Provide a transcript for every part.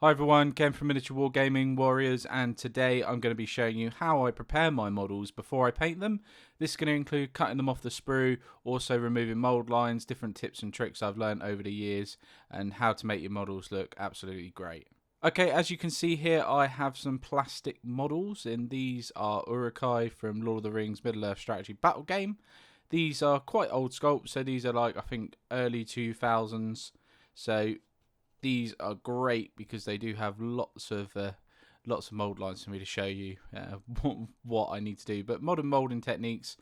Hi everyone, Ken from Miniature Wargaming Warriors, and today I'm going to be showing you how I prepare my models before I paint them. This is going to include cutting them off the sprue, also removing mould lines, different tips and tricks I've learned over the years, and how to make your models look absolutely great. Okay, as you can see here, I have some plastic models, and these are Uruk-hai from Lord of the Rings Middle-earth Strategy Battle Game. These are quite old sculpts, so these are like, I think, early 2000s. So these are great because they do have lots of mold lines for me to show you what I need to do. But modern molding techniques,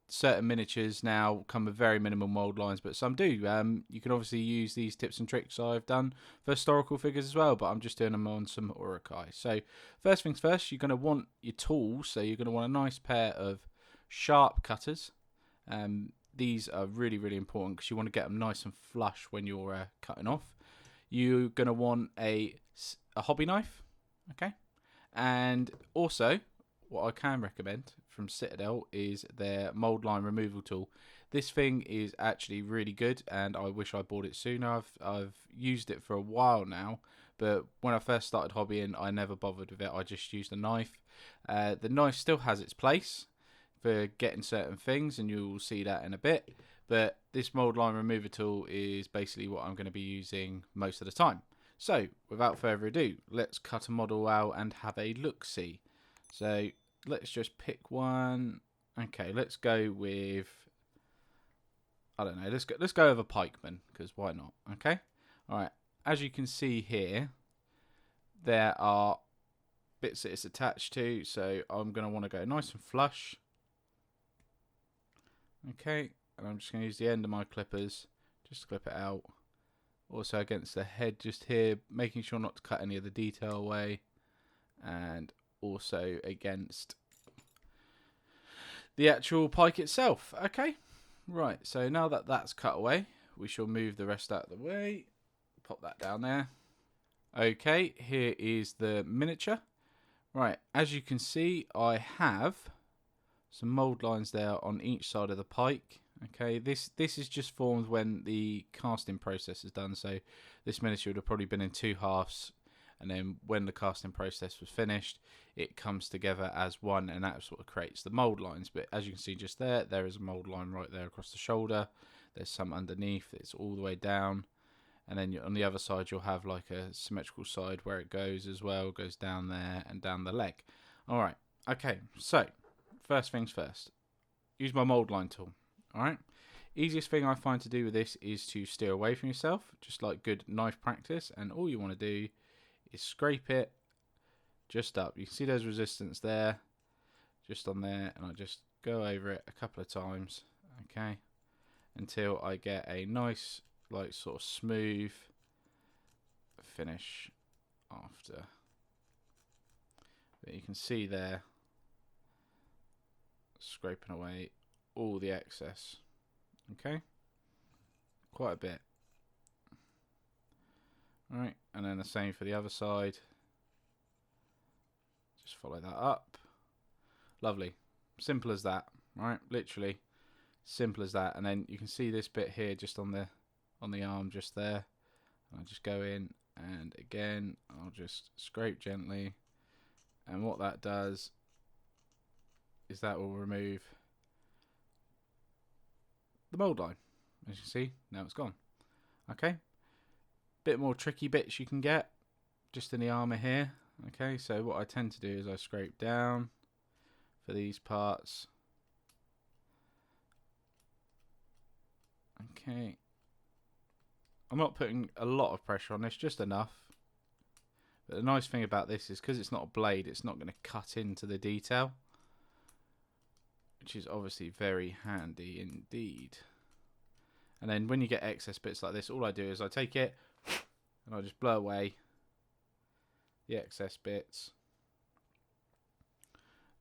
certain miniatures now come with very minimal mold lines, but some do. You can obviously use these tips and tricks I've done for historical figures as well, but I'm just doing them on some Uruk-hai. So first things first, you're going to want your tools. So you're going to want a nice pair of sharp cutters. These are really, really important because you want to get them nice and flush when you're cutting off. You're going to want a hobby knife, okay? And also, what I can recommend from Citadel is their mold line removal tool. This thing is actually really good, and I wish I bought it sooner. I've used it for a while now, but when I first started hobbying, I never bothered with it. I just used a knife. The knife still has its place for getting certain things, and you'll see that in a bit. But this mold line remover tool is basically what I'm going to be using most of the time. So without further ado, let's cut a model out and have a look-see. So let's just pick one. Okay, let's go with, I don't know, let's go with a pikeman, because why not? Okay, all right. As you can see here, there are bits that it's attached to, so I'm going to want to go nice and flush. Okay, and I'm just going to use the end of my clippers just to clip it out. Also against the head just here, making sure not to cut any of the detail away. And also against the actual pike itself. Okay, right, so now that that's cut away, we shall move the rest out of the way. Pop that down there. Okay, here is the miniature. Right, as you can see, I have some mould lines there on each side of the pike. Okay, this is just formed when the casting process is done. So this miniature would have probably been in two halves, and then when the casting process was finished, it comes together as one, and that sort of creates the mould lines. But as you can see just there is a mould line right there across the shoulder. There's some underneath. It's all the way down. And then on the other side, you'll have like a symmetrical side where it goes as well. It goes down there and down the leg. All right. Okay. So first things first. Use my mold line tool. All right. Easiest thing I find to do with this is to steer away from yourself, just like good knife practice. And all you want to do is scrape it just up. You can see there's resistance there, just on there, and I just go over it a couple of times. Okay. Until I get a nice, like, sort of smooth finish after. But you can see there, scraping away all the excess. Okay, quite a bit. Alright, and then the same for the other side. Just follow that up. Lovely. Simple as that. Right, literally simple as that. And then you can see this bit here just on the arm just there. I'll just go in, and again I'll just scrape gently, and what that does is that will remove the mold line. As you can see, now it's gone. Okay, bit more tricky bits you can get just in the armor here. Okay, so what I tend to do is I scrape down for these parts. Okay, I'm not putting a lot of pressure on this, just enough. But the nice thing about this is because it's not a blade, it's not going to cut into the detail, which is obviously very handy indeed. And then when you get excess bits like this, all I do is I take it and I just blow away the excess bits,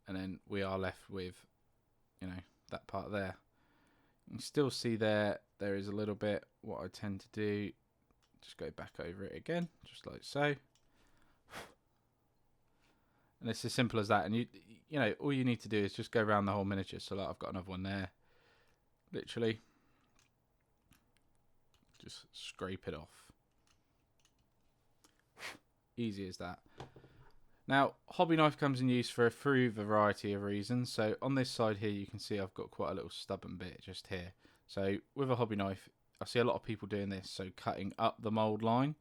and then we are left with, that part there. You can still see there is a little bit. What I tend to do, just go back over it again, just like so. And it's as simple as that. And you know, all you need to do is just go around the whole miniature. So like I've got another one there. Literally, just scrape it off. Easy as that. Now, hobby knife comes in use for a through variety of reasons. So on this side here, you can see I've got quite a little stubborn bit just here. So with a hobby knife, I see a lot of people doing this, so cutting up the mould line.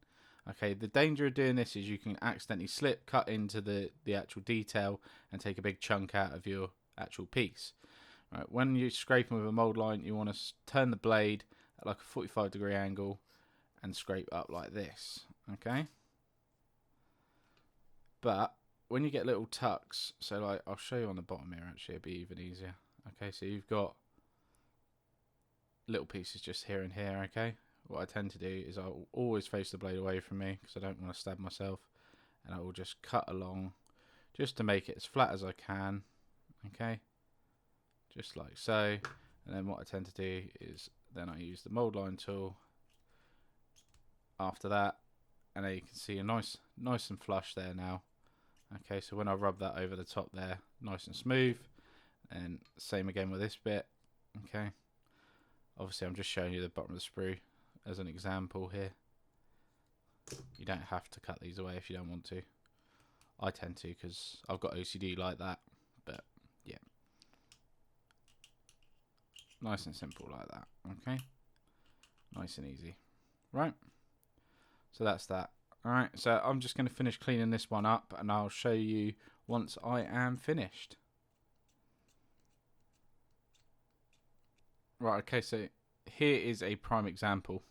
Okay, the danger of doing this is you can accidentally slip, cut into the actual detail and take a big chunk out of your actual piece. Right, when you're scraping with a mould line, you want to turn the blade at like a 45-degree angle and scrape up like this. Okay. But when you get little tucks, so like I'll show you on the bottom here, actually it'll be even easier. Okay, so you've got little pieces just here and here. Okay, what I tend to do is I'll always face the blade away from me because I don't want to stab myself, and I will just cut along just to make it as flat as I can. Okay, just like so. And then what I tend to do is then I use the mould line tool after that, and there you can see a nice and flush there now. Okay, so when I rub that over the top there, nice and smooth. And same again with this bit. Okay, obviously I'm just showing you the bottom of the sprue as an example here. You don't have to cut these away if you don't want to. I tend to because I've got OCD like that. But yeah, nice and simple like that. Okay, nice and easy. Right, so that's that. Alright, so I'm just going to finish cleaning this one up and I'll show you once I am finished. Right, okay, so here is a prime example.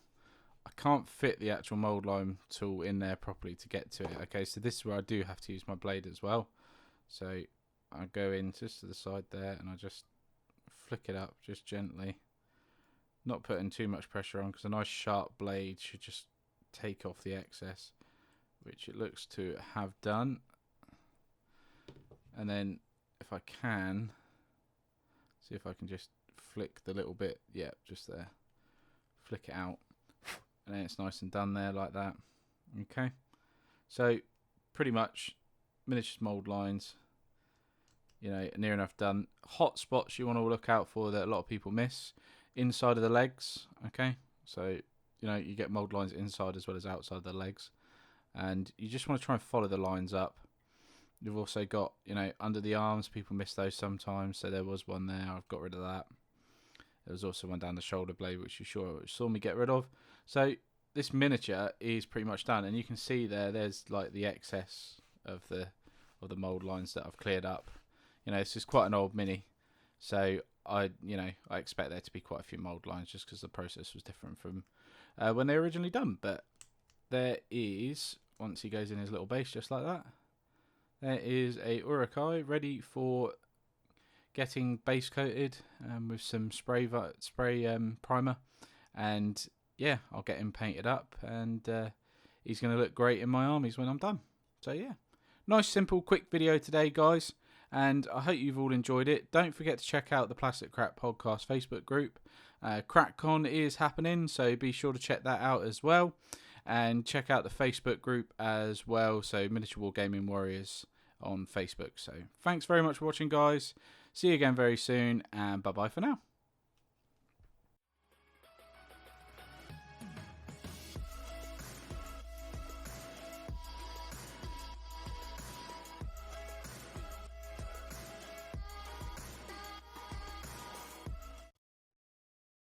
I can't fit the actual mould line tool in there properly to get to it. Okay, so this is where I do have to use my blade as well. So I go in just to the side there and I just flick it up just gently. Not putting too much pressure on because a nice sharp blade should just take off the excess, which it looks to have done. And then if I can, see if I can just flick the little bit, yeah, just there, flick it out, and then it's nice and done there like that. Okay, so pretty much miniature mould lines, you know, near enough done. Hot spots you want to look out for that a lot of people miss: inside of the legs. Okay, so you know, you get mould lines inside as well as outside the legs, and you just want to try and follow the lines up. You've also got, you know, under the arms, people miss those sometimes, so there was one there, I've got rid of that. There was also one down the shoulder blade which you saw me get rid of. So this miniature is pretty much done, and you can see there's like the excess of the mould lines that I've cleared up. You know, this is quite an old mini, so I expect there to be quite a few mould lines just because the process was different from when they were originally done. But there is, once he goes in his little base just like that, there is a Urukai ready for getting base coated with some spray primer, and yeah, I'll get him painted up, and he's going to look great in my armies when I'm done. So yeah, nice simple quick video today, guys, and I hope you've all enjoyed it. Don't forget to check out the Plastic Crap Podcast Facebook group. CrackCon is happening, so be sure to check that out as well. And check out the Facebook group as well, so Miniature Wargaming Warriors on Facebook. So thanks very much for watching, guys. See you again very soon, and bye-bye for now.